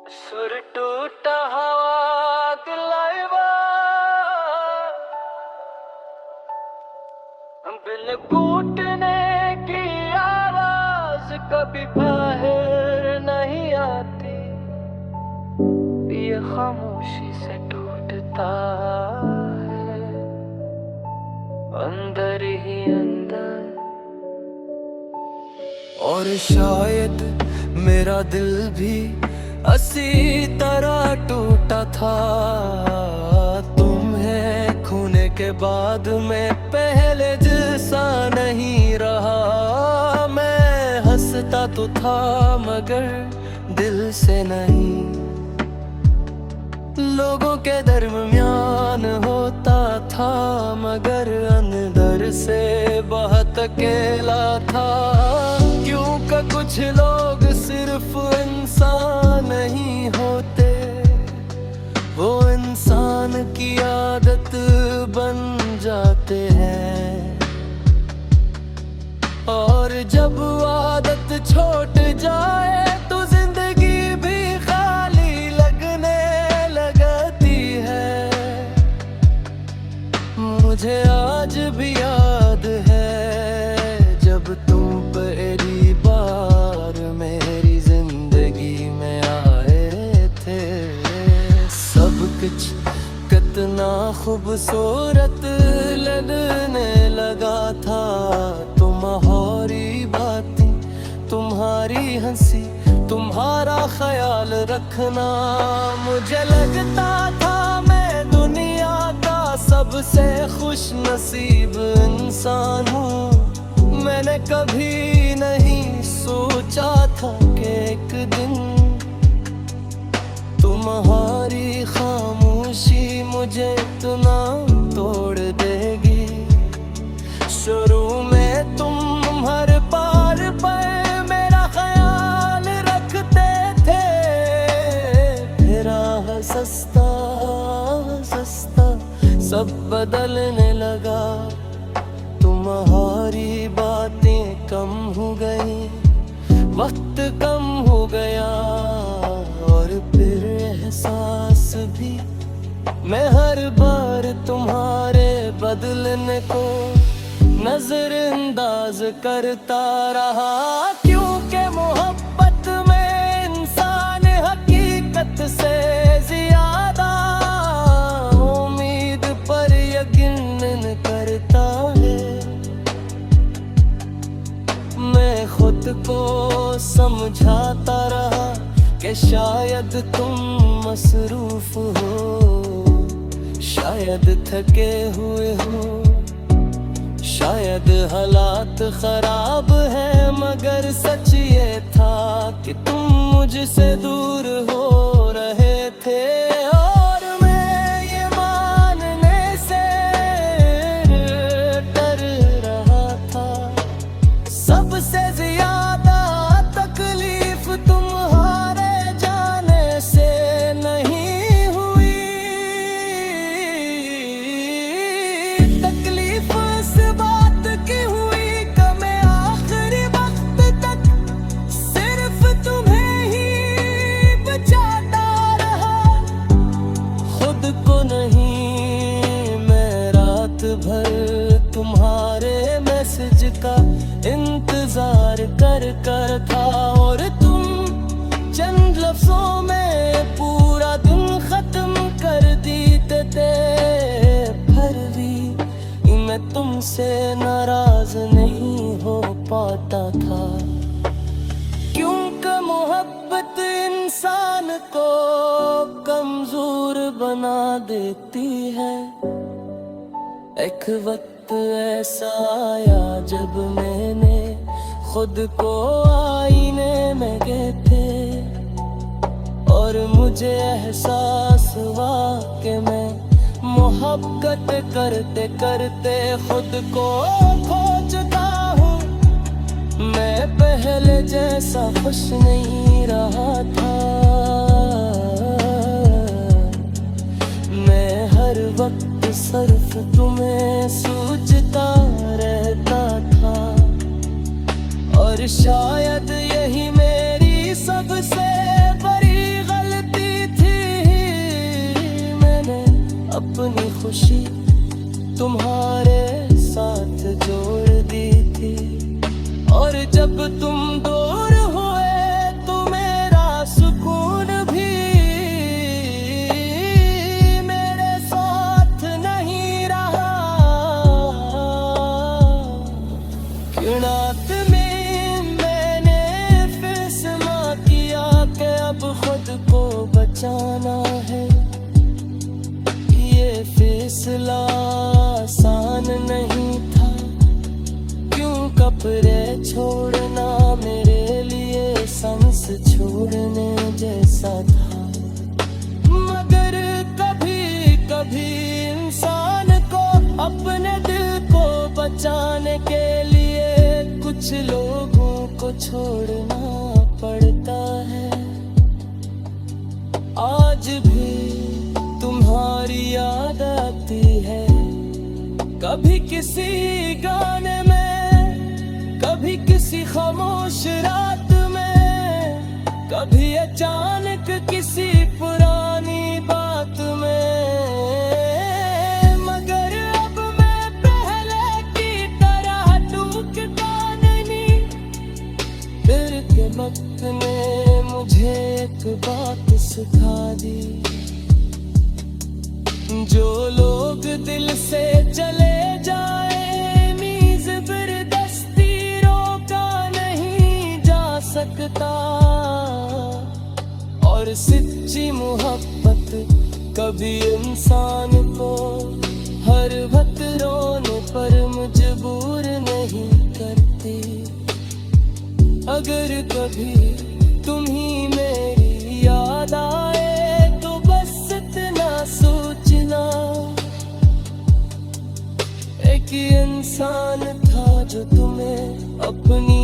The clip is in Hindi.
सुर टूटा हवा दिलावा बिन कूटने की आवाज कभी बाहर नहीं आती। ये खामोशी से टूटता है अंदर ही अंदर। और शायद मेरा दिल भी इसी तरह टूटा था। तुम्हें खोने के बाद मैं पहले जैसा नहीं रहा। मैं हंसता तो था मगर दिल से नहीं। लोगों के दरमियान होता था मगर अंदर से बहुत अकेला था। क्योंकि कुछ लोग सिर्फ इंसान नहीं होते, वो इंसान की आदत बन जाते हैं। और जब आदत छूट जाए तो जिंदगी भी खाली लगने लगती है। मुझे आज भी याद है जब तुम पहली बार मेरी जिंदगी में आए थे। सब कुछ कितना खूबसूरत लगने लगा था। तुम्हारी बातें, तुम्हारी हंसी, तुम्हारा ख्याल रखना। मुझे लगता था मैं दुनिया का सबसे खुश नसीब इंसान हूँ। मैंने कभी नहीं सोचा था कि एक दिन तुम्हारी खामोशी मुझे इतना तोड़ देगी। शुरू में तुम हर बार पर मेरा ख्याल रखते थे। फिर सस्ता सस्ता सब बदलने लगा। तुम्हारी बातें कम हो गई, वक्त कम हो गया। और फिर एहसास भी मैं हर बार तुम्हारे बदलने को नजरअंदाज करता रहा। क्योंकि मोहब्बत में इंसान हकीकत से ज्यादा उम्मीद पर यकीन करता है। मैं खुद को समझाता रहा कि शायद तुम मसरूफ हो, शायद थके हुए हो, शायद हालात खराब है। मगर सच ये था कि तुम मुझसे दूर हो रहे थे। और मैं ये मानने से डर रहा था सबसे ज्यादा तकलीफ तुम्हारे जाने से नहीं हुई। तकलीफ इस बात की हुई कि मैं आखिरी वक्त तक सिर्फ तुम्हें ही बचाता रहा, खुद को नहीं। मैं रात भर तुम्हारे मैसेज का इंतजार कर था। और तुम चंद लफ्जों में पूरा दिन खत्म कर देते थे। फिर भी मैं तुमसे नाराज नहीं हो पाता था। क्योंकि मोहब्बत इंसान को कमजोर बना देती है। एक वक्त ऐसा आया जब मैंने खुद को आईने में देखे और मुझे एहसास हुआ कि मैं मोहब्बत करते करते खुद को खो चुका हूँ। मैं पहले जैसा खुश नहीं रहा था। मैं हर वक्त सिर्फ तुम्हें सोचता रहता था। और शायद यही मेरी सबसे बड़ी गलती बचाना है। ये फैसला आसान नहीं था, क्यों कपड़े छोड़ना मेरे लिए सांस छोड़ने जैसा था। मगर कभी कभी इंसान को अपने दिल को बचाने के लिए कुछ लोगों को छोड़ना पड़ता है। आज भी तुम्हारी याद आती है, कभी किसी गाने में, कभी किसी खामोश रात में, कभी अचानक किसी पुरानी बात में। मगर अब मैं पहले की तरह टूटता नहीं। फिर के वक्त ने मुझे एक बात सिखा दी, जो लोग दिल से चले जाए मीज़ ज़बरदस्ती रोका नहीं जा सकता। और सच्ची मोहब्बत कभी इंसान को हर वक्त रोने पर मजबूर नहीं करती। अगर कभी तुम्ही मेरी याद आए तो बस इतना सोचना, एक इंसान था जो तुम्हें अपनी